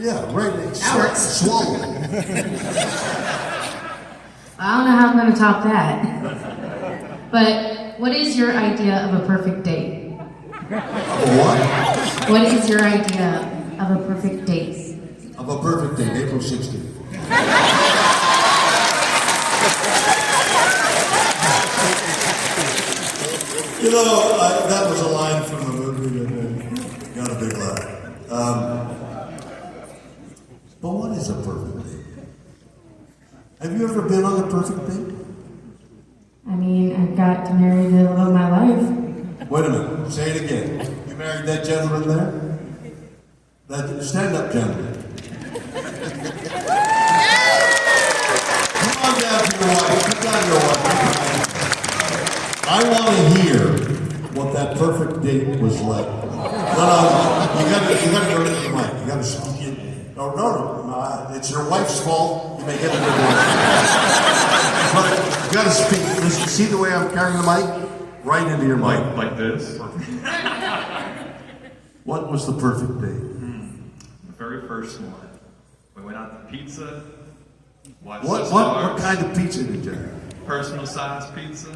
Yeah, right. Swallow it. I don't know how I'm going to top that. But what is your idea of a perfect date? What? What is your idea of a perfect date? Of a perfect date, April 16th. You know, that was a line from the movie that got a big laugh. But what is a perfect date? Have you ever been on a perfect date? I mean, I got to marry the love of my life. Wait a minute, say it again. You married that gentleman there? That stand-up gentleman. Come on down to your wife. Come down to your wife. I want to hear what that perfect date was like. No, you got to go to the mic. You got to speak it. No, it's your wife's fault. You may get it. But you got to speak. Listen, see the way I'm carrying the mic? Right into your mic. Like this? What was the perfect date? The very first one. We went out to pizza. Watched What kind of pizza did you have? Personal size pizza.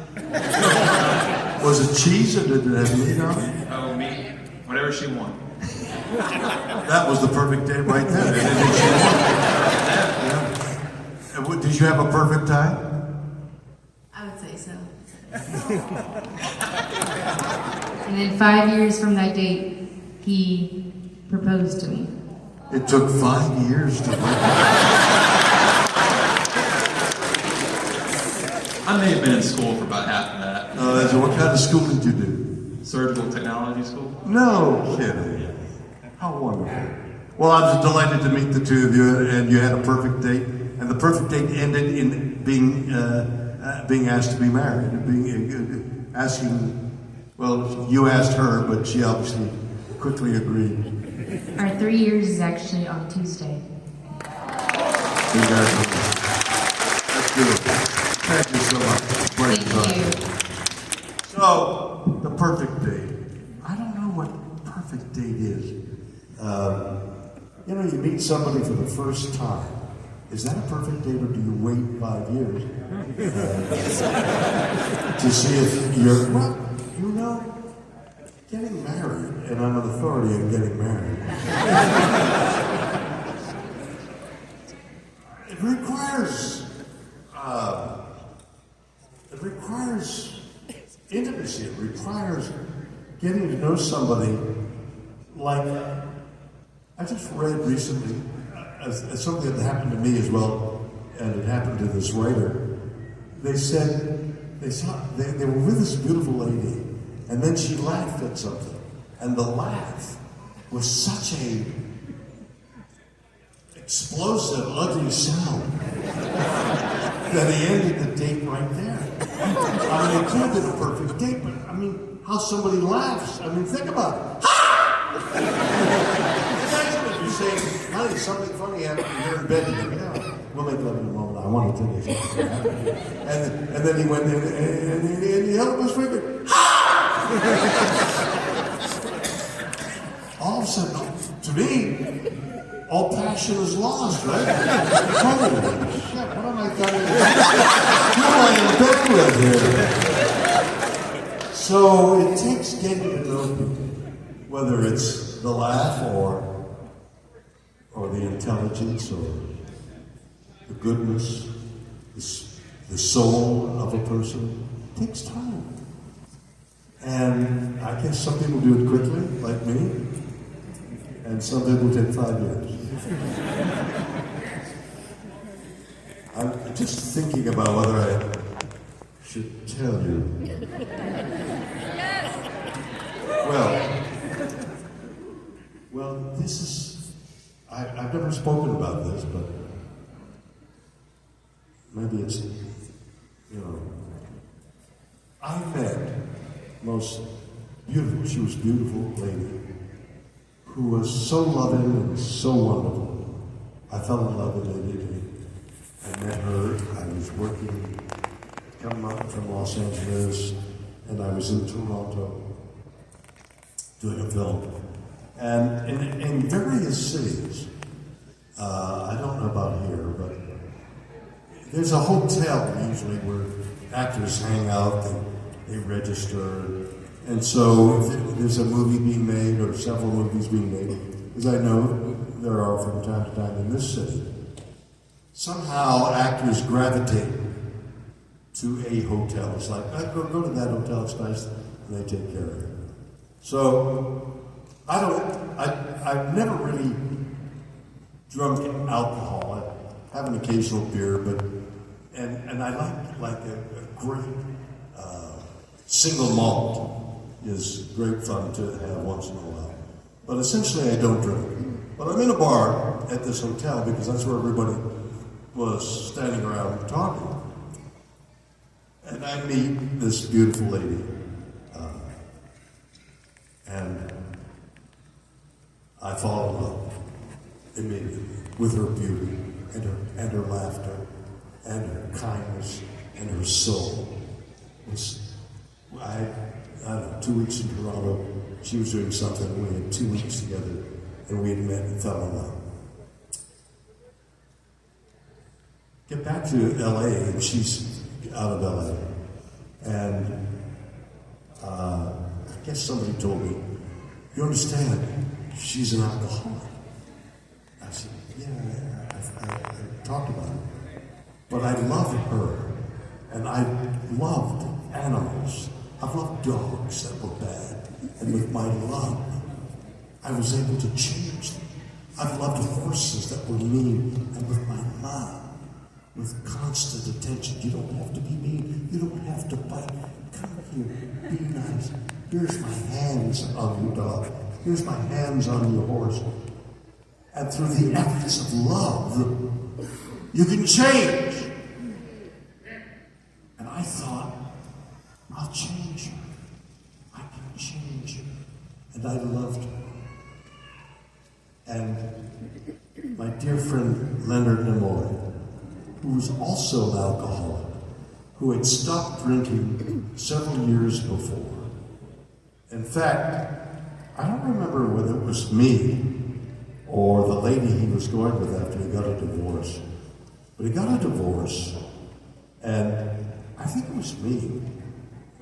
Was it cheese or did it have meat on it? Oh, meat. Whatever she wanted. That was the perfect date right there. Anything she wanted. Yeah. Did you have a perfect time? I would say so. And then 5 years from that date, he proposed to me. It took 5 years to break. I may have been in school for about half of that. What kind of school did you do? Surgical technology school. No kidding. How wonderful. Well, I was delighted to meet the two of you, and you had a perfect date. And the perfect date ended in being asked to be married. Well, you asked her, but she obviously quickly agreed. Our 3 years is actually on Tuesday. Congratulations. That's good. Thank you so much. Thank you. So, the perfect date. I don't know what perfect date is. You meet somebody for the first time. Is that a perfect date, or do you wait 5 years to see if you're, getting married, and I'm an authority in getting married. It requires intimacy. It requires getting to know somebody. Like, I just read recently as something that happened to me as well, and it happened to this writer. They said they were with this beautiful lady, and then she laughed at something, and the laugh was such a explosive, ugly sound that he ended the date right there. I mean, it could have been a perfect date, but I mean, how somebody laughs. I mean, think about it. Imagine if you say, honey, something funny happened, you're in bed, and you're like, yeah, we'll make love in a moment, I want to tell you something happened. And then he went in and he held up his finger. All of a sudden, to me, all passion is lost, right? Holy shit, what am I doing? Who am I in bed with here? So it takes getting to know people, whether it's the laugh or the intelligence or the goodness, the soul of a person. It takes time. And I guess some people do it quickly, like me, and some people take 5 years. I'm just thinking about whether I should tell you. Well, this is, I've never spoken about this, but maybe it's, I met most beautiful, she was a beautiful lady who was so loving and so wonderful. I fell in love with her immediately. I met her, I was working, coming up from Los Angeles, and I was in Toronto doing a film. And in various cities, I don't know about here, but there's a hotel usually where actors hang out, they register, and so if there's a movie being made or several movies being made, as I know there are from time to time in this city, somehow actors gravitate to a hotel. It's like, go to that hotel, it's nice, and they take care of it. So, I've never really drunk alcohol. I have an occasional beer, but, and I like a great single malt is great fun to have once in a while. But essentially I don't drink. But I'm in a bar at this hotel because that's where everybody was standing around talking. And I meet this beautiful lady. And I fall in love immediately with her beauty and her laughter and her kindness and her soul. I don't know, 2 weeks in Toronto, she was doing something, and we had 2 weeks together, and we had met and fell in love. Get back to LA, and she's out of LA. And I guess somebody told me, you understand, she's an alcoholic. I said, yeah, I talked about it. But I love her, and I loved animals. I've loved dogs that were bad, and with my love, I was able to change them. I've loved horses that were mean, and with my love, with constant attention, you don't have to be mean, you don't have to bite. Come here, be nice. Here's my hands on your dog. Here's my hands on your horse. And through the efforts of love, you can change. And I thought, I'll change her. I can change her. And I loved her. And my dear friend Leonard Nimoy, who was also an alcoholic, who had stopped drinking several years before. In fact, I don't remember whether it was me or the lady he was going with after he got a divorce. But he got a divorce, and I think it was me,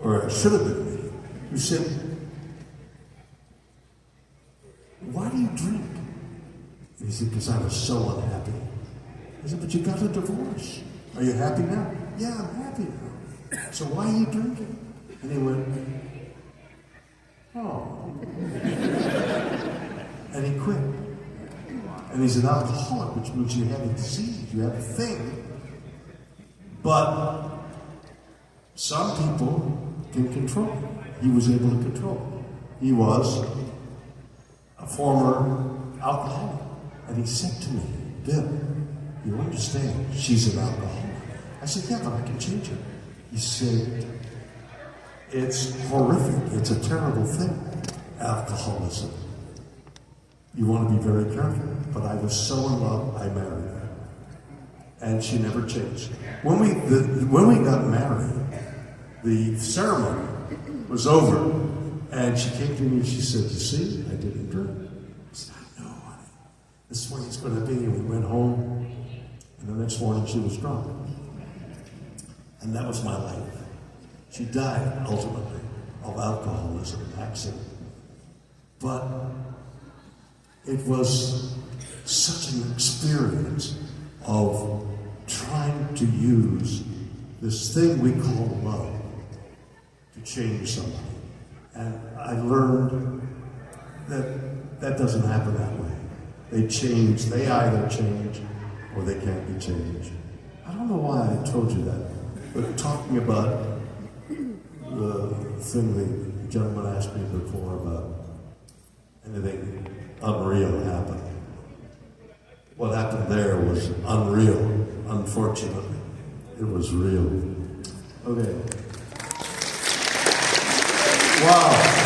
or it should have been me, who said, why do you drink? And he said, because I was so unhappy. I said, but you got a divorce. Are you happy now? Yeah, I'm happy now. So why are you drinking? And he went, oh. And he quit. And he's an alcoholic, which means you have a disease, you have a thing. But some people can control it. He was able to control it. He was a former alcoholic. And he said to me, Bill, you understand, she's an alcoholic. I said, yeah, but I can change her. He said, it's horrific. It's a terrible thing, alcoholism. You want to be very careful. But I was so in love, I married her. And she never changed. When we got married, the ceremony was over, and she came to me and she said, you see, I didn't drink. I said, I know, honey. This is the way it's going to be. And we went home, and the next morning she was drunk. And that was my life. She died, ultimately, of alcoholism, accident. But it was such an experience of trying to use this thing we call love to change somebody. And I learned that that doesn't happen that way. They change, they either change or they can't be changed. I don't know why I told you that, but talking about the thing the gentleman asked me before about anything unreal happened. What happened there was unreal, unfortunately. It was real. Okay. Wow.